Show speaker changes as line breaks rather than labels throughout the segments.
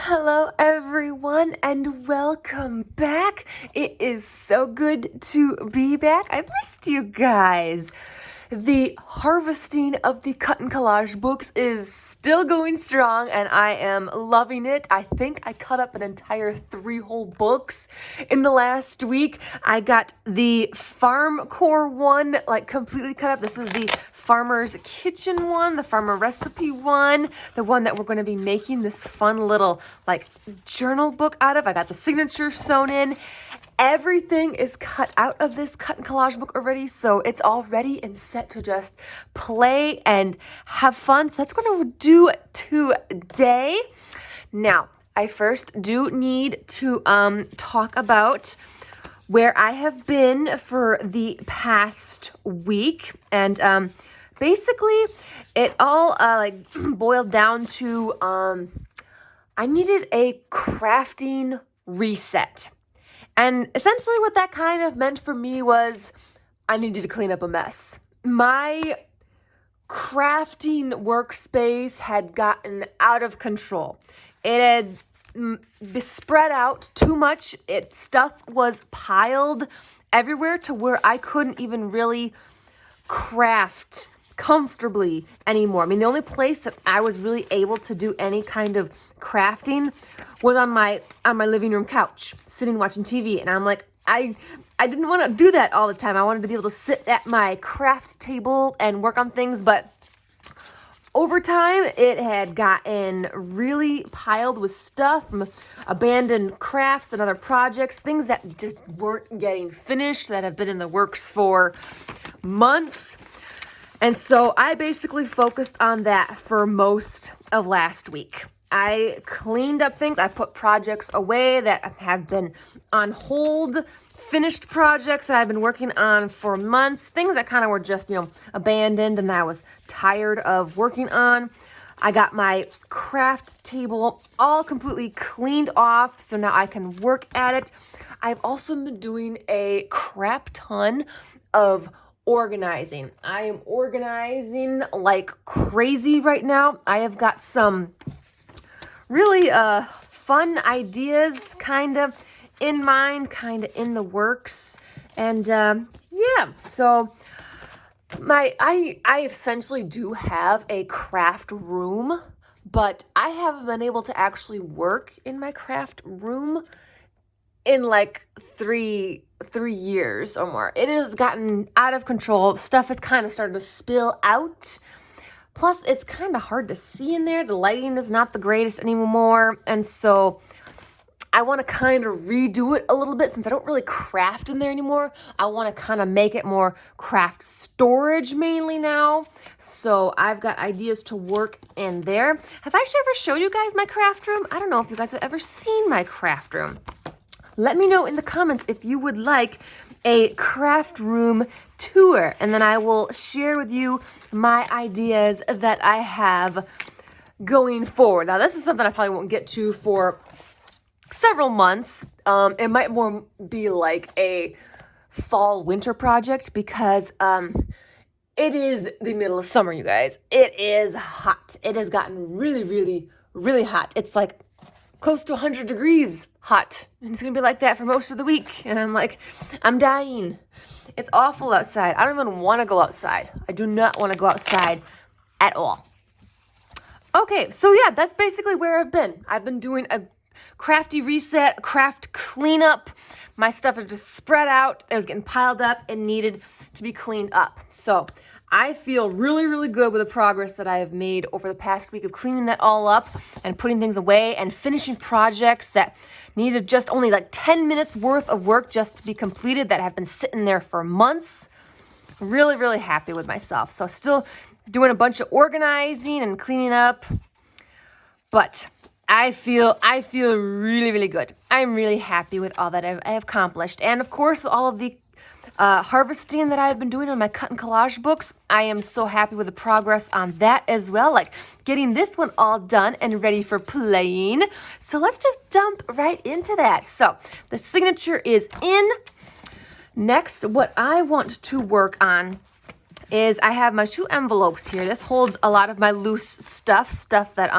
Hello, everyone, and welcome back. It is so good to be back. I missed you guys. The harvesting of the cut and collage books is still going strong, and I am loving it. I think I cut up an entire 3 whole books in the last week. I got the Farm Core one, completely cut up. This is the Farmer's Kitchen one, the Farmer Recipe one, the one that we're going to be making this fun little journal book out of. I got the signature sewn in. Everything is cut out of this cut and collage book already, so it's all ready and set to just play and have fun. So that's what we're going to do today. Now, I first do need to talk about where I have been for the past week, and basically it all boiled down to I needed a crafting reset. And essentially what that kind of meant for me was I needed to clean up a mess. My crafting workspace had gotten out of control. It had spread out too much. Stuff was piled everywhere to where I couldn't even really craft comfortably anymore. I mean, the only place that I was really able to do any kind of crafting was on my living room couch, sitting watching TV, and I'm like, I didn't want to do that all the time. I wanted to be able to sit at my craft table and work on things, but over time, it had gotten really piled with stuff, abandoned crafts and other projects, things that just weren't getting finished, that have been in the works for months. And so I basically focused on that for most of last week. I cleaned up things. I put projects away that have been on hold, finished projects that I've been working on for months, things that kind of were just, abandoned and I was tired of working on. I got my craft table all completely cleaned off, so now I can work at it. I've also been doing a crap ton of organizing. I am organizing like crazy right now. I have got some really fun ideas kind of in mind, kind of in the works. And so I essentially do have a craft room, but I haven't been able to actually work in my craft room in like three years or more. It has gotten out of control. Stuff has kind of started to spill out. Plus, it's kind of hard to see in there. The lighting is not the greatest anymore. And so I want to kind of redo it a little bit since I don't really craft in there anymore. I want to kind of make it more craft storage mainly now. So I've got ideas to work in there. Have I actually ever showed you guys my craft room? I don't know if you guys have ever seen my craft room. Let me know in the comments if you would like a craft room tour, and then I will share with you my ideas that I have going forward. Now, this is something I probably won't get to for several months. It might more be like a fall winter project because it is the middle of summer, you guys. It is hot. It has gotten really, really, really hot. It's like close to 100 degrees hot. And it's going to be like that for most of the week. And I'm like, I'm dying. It's awful outside. I don't even want to go outside. I do not want to go outside at all. Okay, so yeah, that's basically where I've been. I've been doing a crafty reset, craft cleanup. My stuff is just spread out. It was getting piled up and needed to be cleaned up. So I feel really, really good with the progress that I have made over the past week of cleaning that all up and putting things away and finishing projects that needed just only like 10 minutes worth of work just to be completed that have been sitting there for months. Really, really happy with myself. So still doing a bunch of organizing and cleaning up, but I feel really, really good. I'm really happy with all that I have accomplished. And of course, all of the harvesting that I've been doing on my cut and collage books, I am so happy with the progress on that as well, like getting this one all done and ready for playing. So let's just jump right into that. So the signature is in. Next, what I want to work on is I have my 2 envelopes here. This holds a lot of my loose stuff that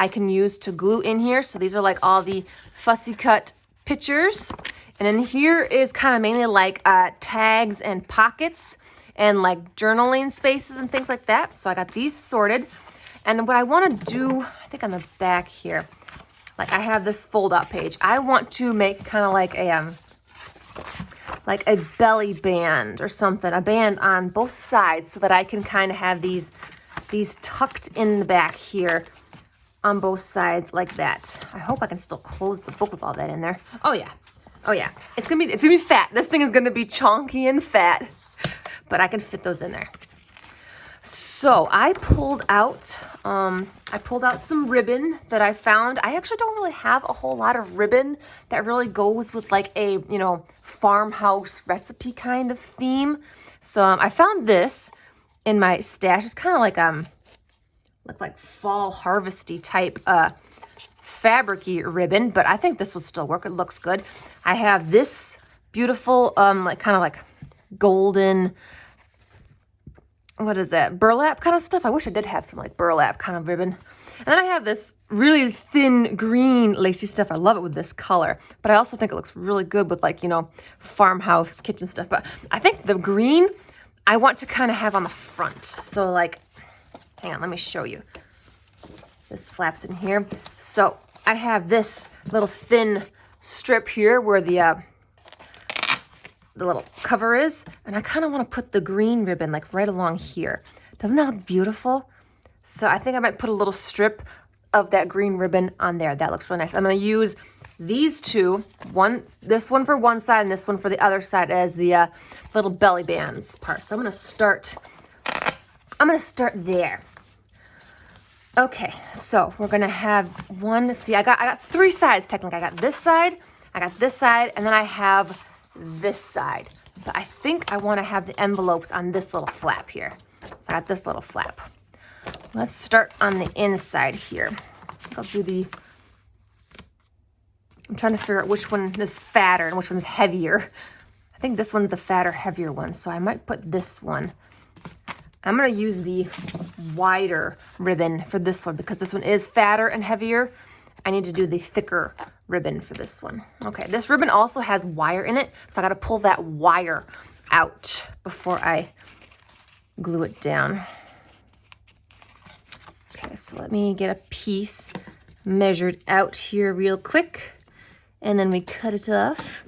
I can use to glue in here. So these are like all the fussy cut pictures. And then here is kind of mainly like tags and pockets and like journaling spaces and things like that. So I got these sorted. And what I want to do, I think on the back here, like I have this fold out page. I want to make kind of like a belly band or something, a band on both sides so that I can kind of have these tucked in the back here on both sides like that. I hope I can still close the book with all that in there. Oh yeah. Oh yeah. It's gonna be fat. This thing is gonna be chunky and fat, but I can fit those in there. So I pulled out some ribbon that I found. I actually don't really have a whole lot of ribbon that really goes with like a, farmhouse recipe kind of theme. So I found this in my stash. It's kind of like fall harvesty type fabricy ribbon, but I think this will still work. It looks good. I have this beautiful like golden, what is that, burlap kind of stuff. I wish I did have some like burlap kind of ribbon. And then I have this really thin green lacy stuff. I love it with this color, but I also think it looks really good with like, farmhouse kitchen stuff. But I think the green I want to kind of have on the front. So like, hang on, let me show you. This flaps in here. So I have this little thin strip here where the little cover is, and I kind of want to put the green ribbon like right along here. Doesn't that look beautiful? So I think I might put a little strip of that green ribbon on there. That looks really nice. I'm going to use these two, this one for one side and this one for the other side as the little belly bands part. So I'm going to start there. Okay, so we're going to have one, see, I got three sides technically. I got this side, and then I have this side. But I think I want to have the envelopes on this little flap here. So I got this little flap. Let's start on the inside here. I'm trying to figure out which one is fatter and which one's heavier. I think this one's the fatter, heavier one. So I might put this one. I'm going to use the wider ribbon for this one because this one is fatter and heavier. I need to do the thicker ribbon for this one. Okay, this ribbon also has wire in it, so I got to pull that wire out before I glue it down. Okay, so let me get a piece measured out here real quick, and then we cut it off.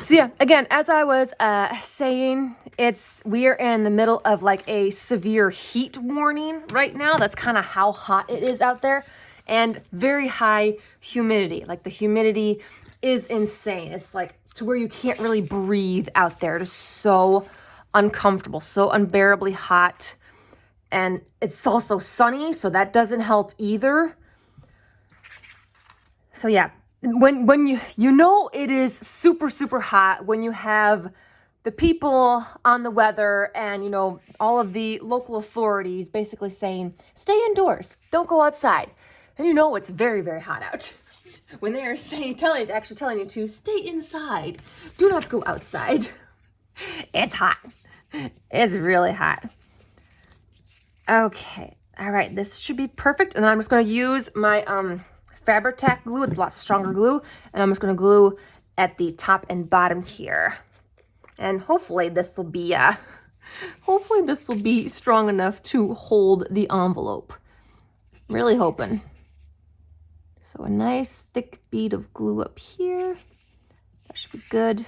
So yeah, again, as I was saying, we are in the middle of like a severe heat warning right now. That's kind of how hot it is out there, and very high humidity. Like the humidity is insane. It's like to where you can't really breathe out there. It is so uncomfortable, so unbearably hot. And it's also sunny, so that doesn't help either. So yeah, when you know it is super, super hot when you have the people on the weather and, all of the local authorities basically saying, stay indoors, don't go outside. And it's very, very hot out. When they are actually telling you to stay inside, do not go outside. It's hot. It's really hot. Okay, all right, this should be perfect. And I'm just gonna use my Fabri-Tac glue. It's a lot stronger glue. And I'm just gonna glue at the top and bottom here. And hopefully this will be strong enough to hold the envelope. Really hoping. So a nice thick bead of glue up here. That should be good.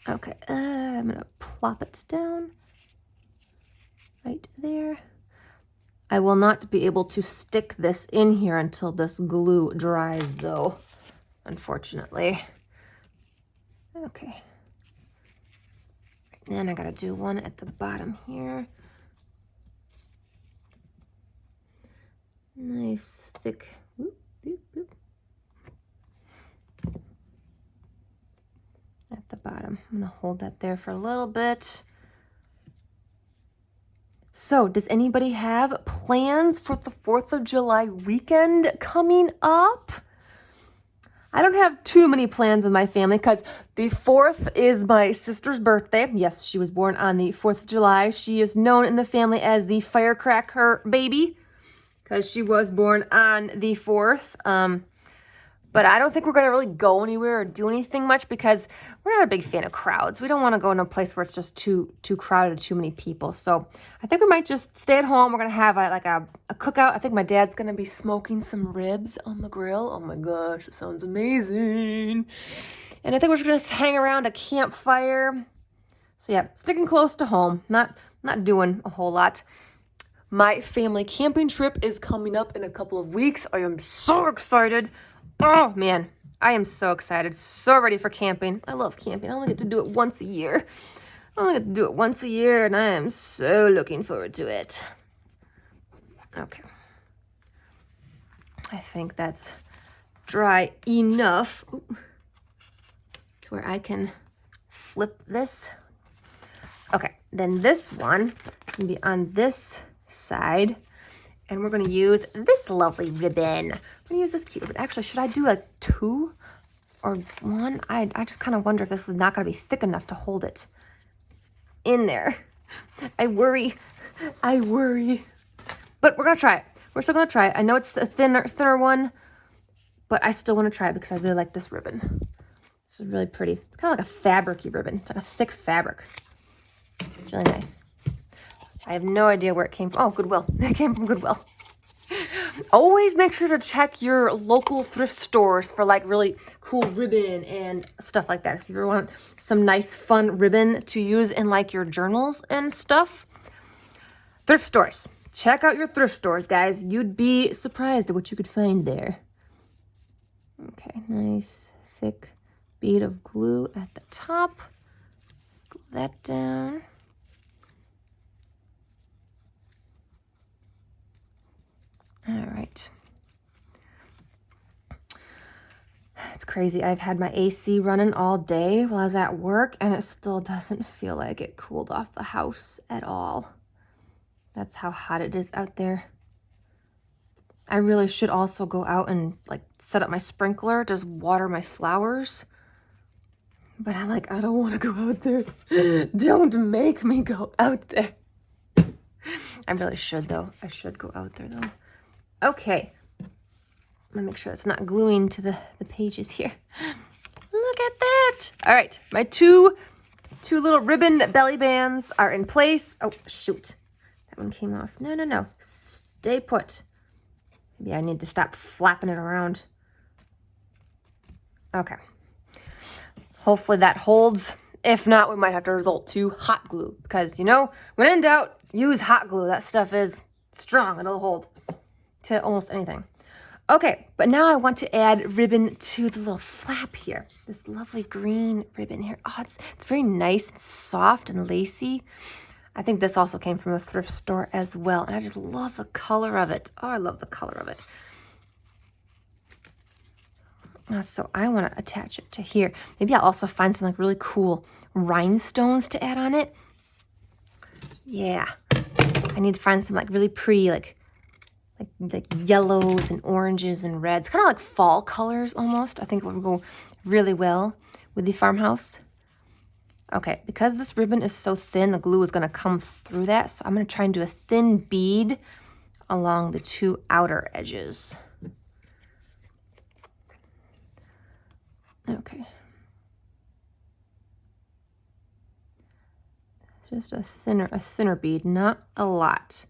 Okay, I'm gonna plop it down right there. I will not be able to stick this in here until this glue dries though, unfortunately. Okay. Then I gotta do one at the bottom here. Nice thick, whoop, whoop, whoop. At the bottom. I'm gonna hold that there for a little bit. So, does anybody have plans for the 4th of July weekend coming up? I don't have too many plans with my family because the 4th is my sister's birthday. Yes, she was born on the 4th of July. She is known in the family as the firecracker baby because she was born on the 4th. But I don't think we're going to really go anywhere or do anything much because we're not a big fan of crowds. We don't want to go in a place where it's just too crowded, too many people. So I think we might just stay at home. We're going to have a cookout. I think my dad's going to be smoking some ribs on the grill. Oh my gosh, it sounds amazing. And I think we're just going to hang around a campfire. So yeah, sticking close to home, not doing a whole lot. My family camping trip is coming up in a couple of weeks. I am so excited. Oh, man, I am so excited. So ready for camping. I love camping. I only get to do it once a year. And I am so looking forward to it. Okay. I think that's dry enough to where I can flip this. Okay, then this one can be on this side. And we're going to use this lovely ribbon. I'm going to use this cute ribbon. Actually, should I do a 2 or 1? I just kind of wonder if this is not going to be thick enough to hold it in there. I worry. But we're going to try it. We're still going to try it. I know it's the thinner one, but I still want to try it because I really like this ribbon. This is really pretty. It's kind of like a fabric-y ribbon. It's like a thick fabric. It's really nice. I have no idea where it came from. Oh, Goodwill. It came from Goodwill. Always make sure to check your local thrift stores for like really cool ribbon and stuff like that. If you ever want some nice fun ribbon to use in like your journals and stuff. Thrift stores. Check out your thrift stores, guys. You'd be surprised at what you could find there. Okay, nice thick bead of glue at the top. Glue that down. All right. It's crazy. I've had my AC running all day while I was at work, and it still doesn't feel like it cooled off the house at all. That's how hot it is out there. I really should also go out and like set up my sprinkler to water my flowers. But I'm like, I don't want to go out there. Don't make me go out there. I really should, though. I should go out there, though. Okay, I'm gonna make sure it's not gluing to the pages here. Look at that. All right, my two little ribbon belly bands are in place. Oh, shoot. That one came off. No. Stay put. Maybe I need to stop flapping it around. Okay. Hopefully that holds. If not, we might have to resort to hot glue because, you know, when in doubt, use hot glue. That stuff is strong. It'll hold to almost anything. Okay, but now I want to add ribbon to the little flap here. This lovely green ribbon here. Oh, it's very nice and soft and lacy. I think this also came from a thrift store as well. And I just love the color of it. Oh, I love the color of it. So I want to attach it to here. Maybe I'll also find some like really cool rhinestones to add on it. Yeah. I need to find some like really pretty like yellows and oranges and reds, kind of like fall colors almost. I think it would go really well with the farmhouse. Okay, because this ribbon is so thin, the glue is going to come through that. So I'm going to try and do a thin bead along the 2 outer edges. Okay. Just a thinner bead, not a lot.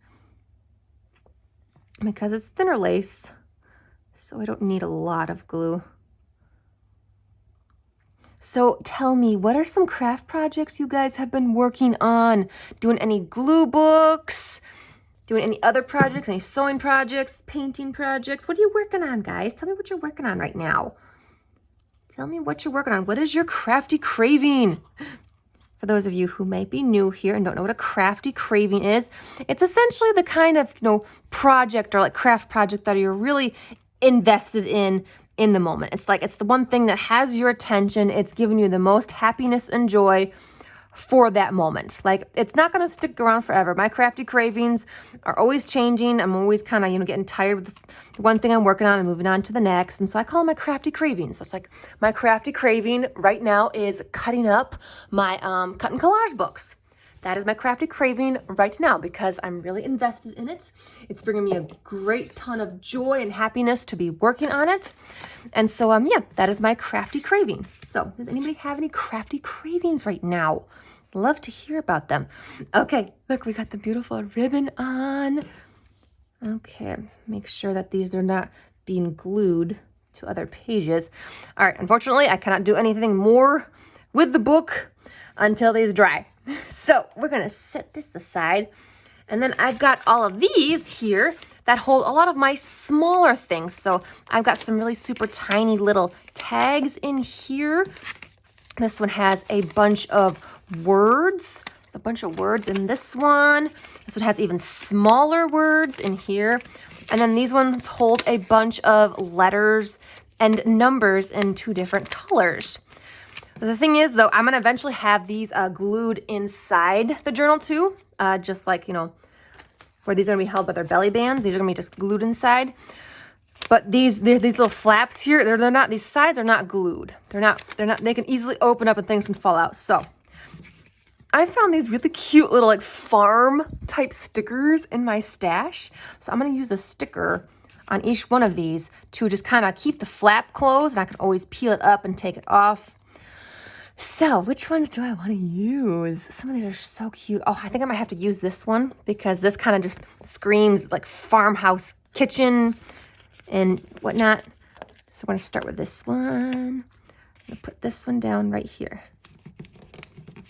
Because it's thinner lace, so I don't need a lot of glue. So tell me, what are some craft projects you guys have been working on? Doing any glue books? Doing any other projects? Any sewing projects? Painting projects? What are you working on, guys? Tell me what you're working on right now. Tell me what you're working on. What is your crafty craving? For those of you who might be new here and don't know what a crafty craving is, it's essentially the kind of, project or like craft project that you're really invested in the moment. It's like, it's the one thing that has your attention. It's giving you the most happiness and joy for that moment. Like, it's not going to stick around forever. My crafty cravings are always changing. I'm always kind of, getting tired with the one thing I'm working on and moving on to the next. And so I call them my crafty cravings. That's like my crafty craving right now is cutting up my cut and collage books. That is my crafty craving right now because I'm really invested in it. It's bringing me a great ton of joy and happiness to be working on it. And so, yeah, that is my crafty craving. So does anybody have any crafty cravings right now? Love to hear about them. Okay, look, we got the beautiful ribbon on. Okay, make sure that these are not being glued to other pages. All right, unfortunately, I cannot do anything more with the book until these dry. So we're gonna set this aside. And then I've got all of these here that hold a lot of my smaller things. So I've got some really super tiny little tags in here. This one has a bunch of words. There's a bunch of words in this one. This one has even smaller words in here. And then these ones hold a bunch of letters and numbers in 2 different colors. The thing is, though, I'm going to eventually have these glued inside the journal, too. Just like, where these are going to be held by their belly bands. These are going to be just glued inside. But these little flaps here, they're not, these sides are not glued. They're not, they can easily open up and things can fall out. So I found these really cute little like farm type stickers in my stash. So I'm going to use a sticker on each one of these to just kind of keep the flap closed. And I can always peel it up and take it off. So which ones do I want to use? Some of these are so cute. Oh, I think I might have to use this one because this kind of just screams like farmhouse kitchen and whatnot. So we're going to start with this one. I'm going to put this one down right here.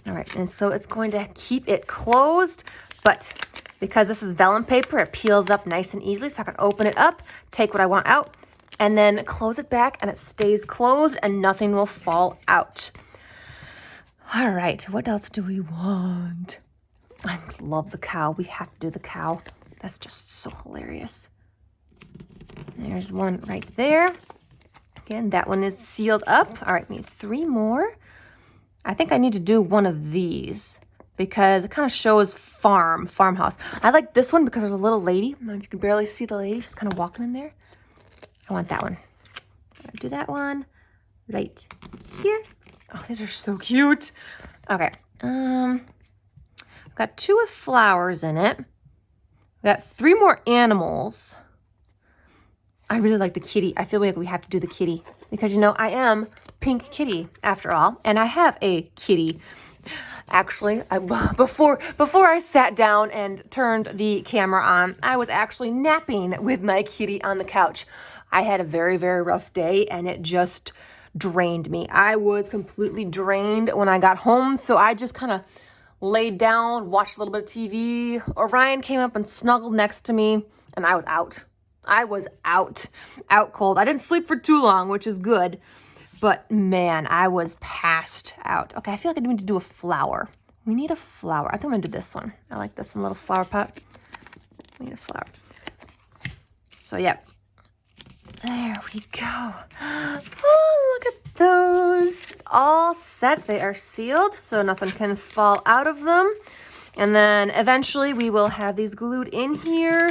All right, and so it's going to keep it closed, but because this is vellum paper, it peels up nice and easily, so I can open it up, take what I want out, and then close it back, and it stays closed, and nothing will fall out. All right, what else do we want? I love the cow. We have to do the cow. That's just so hilarious. There's one right there. Again, that one is sealed up. All right, we need 3 more. I think I need to do one of these because it kind of shows farmhouse. I like this one because there's a little lady. I don't know if you can barely see the lady. She's kind of walking in there. I want that one. I'm gonna do that one right here. Oh, these are so cute. Okay. I've got 2 with flowers in it. I've got 3 more animals. I really like the kitty. I feel like we have to do the kitty because, I am Pink Kitty after all, and I have a kitty. Actually, before I sat down and turned the camera on, I was actually napping with my kitty on the couch. I had a very, very rough day, and it just drained me. I was completely drained when I got home, so I just kind of laid down, watched a little bit of TV. Orion came up and snuggled next to me, and I was out. I was out cold. I didn't sleep for too long, which is good. But man, I was passed out. Okay, I feel like I need to do a flower. We need a flower. I think I'm gonna do this one. I like this one, little flower pot. We need a flower. So yeah, there we go. Oh, look at those. All set, they are sealed, so nothing can fall out of them. And then eventually we will have these glued in here.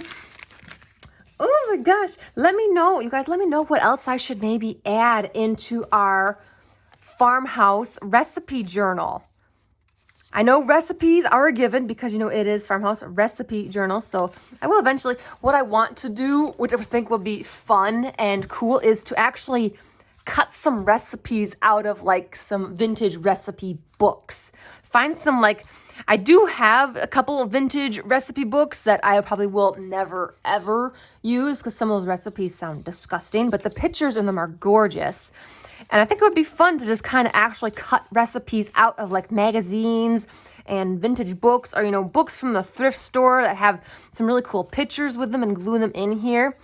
Oh my gosh, let me know, you guys, let me know what else I should maybe add into our farmhouse recipe journal. I know recipes are a given because, it is farmhouse recipe journal. So I will eventually, what I want to do, which I think will be fun and cool, is to actually cut some recipes out of like some vintage recipe books. Find some I do have a couple of vintage recipe books that I probably will never, ever use because some of those recipes sound disgusting, but the pictures in them are gorgeous. And I think it would be fun to just kind of actually cut recipes out of magazines and vintage books or, books from the thrift store that have some really cool pictures with them and glue them in here.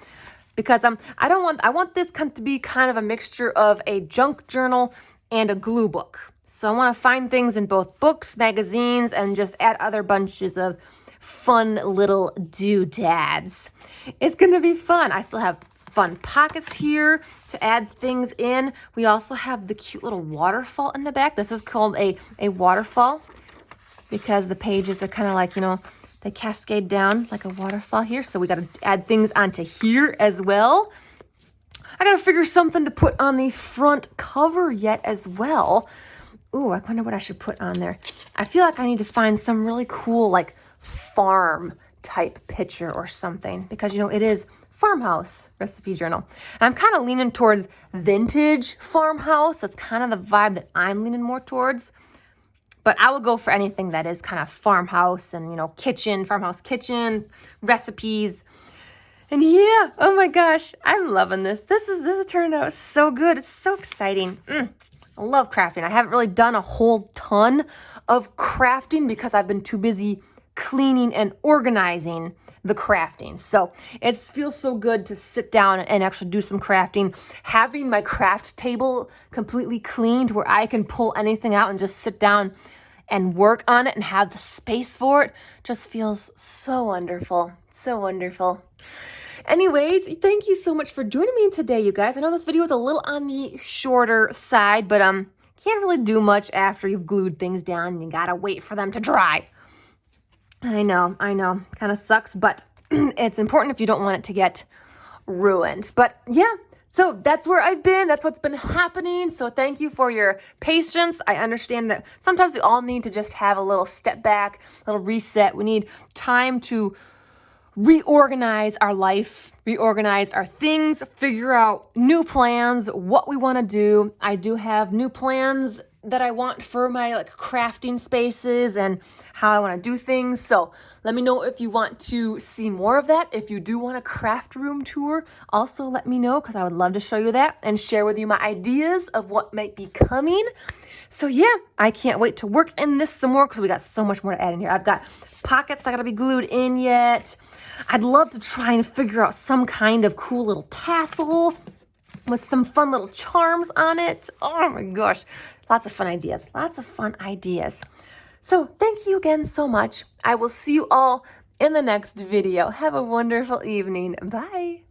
Because I want this to be kind of a mixture of a junk journal and a glue book. So I want to find things in both books, magazines, and just add other bunches of fun little doodads. It's going to be fun. I still have fun pockets here to add things in. We also have the cute little waterfall in the back. This is called a waterfall. because the pages are kind of like, they cascade down like a waterfall here. So we got to add things onto here as well. I got to figure something to put on the front cover yet as well. Ooh, I wonder what I should put on there. I feel like I need to find some really cool, like, farm type picture or something, because, it is Farmhouse recipe journal. And I'm kind of leaning towards vintage farmhouse. That's kind of the vibe that I'm leaning more towards. But I will go for anything that is kind of farmhouse and, kitchen, farmhouse kitchen, recipes. And yeah, oh my gosh, I'm loving this. This has turned out so good. It's so exciting. I love crafting. I haven't really done a whole ton of crafting because I've been too busy cleaning and organizing the crafting. So it feels so good to sit down and actually do some crafting. Having my craft table completely cleaned where I can pull anything out and just sit down and work on it and have the space for it just feels so wonderful. So wonderful. Anyways, thank you so much for joining me today, you guys. I know this video is a little on the shorter side, but can't really do much after you've glued things down and you gotta wait for them to dry. I know, kind of sucks, but it's important if you don't want it to get ruined. But yeah, so that's where I've been. That's what's been happening. So thank you for your patience. I understand that sometimes we all need to just have a little step back, a little reset. We need time to reorganize our life, reorganize our things, figure out new plans, what we want to do. I do have new plans that I want for my crafting spaces and how I want to do things. So let me know if you want to see more of that. If you do want a craft room tour, also let me know, because I would love to show you that and share with you my ideas of what might be coming. So yeah, I can't wait to work in this some more because we got so much more to add in here. I've got pockets that got to be glued in yet. I'd love to try and figure out some kind of cool little tassel with some fun little charms on it. Oh my gosh. Lots of fun ideas. Lots of fun ideas. So thank you again so much. I will see you all in the next video. Have a wonderful evening. Bye.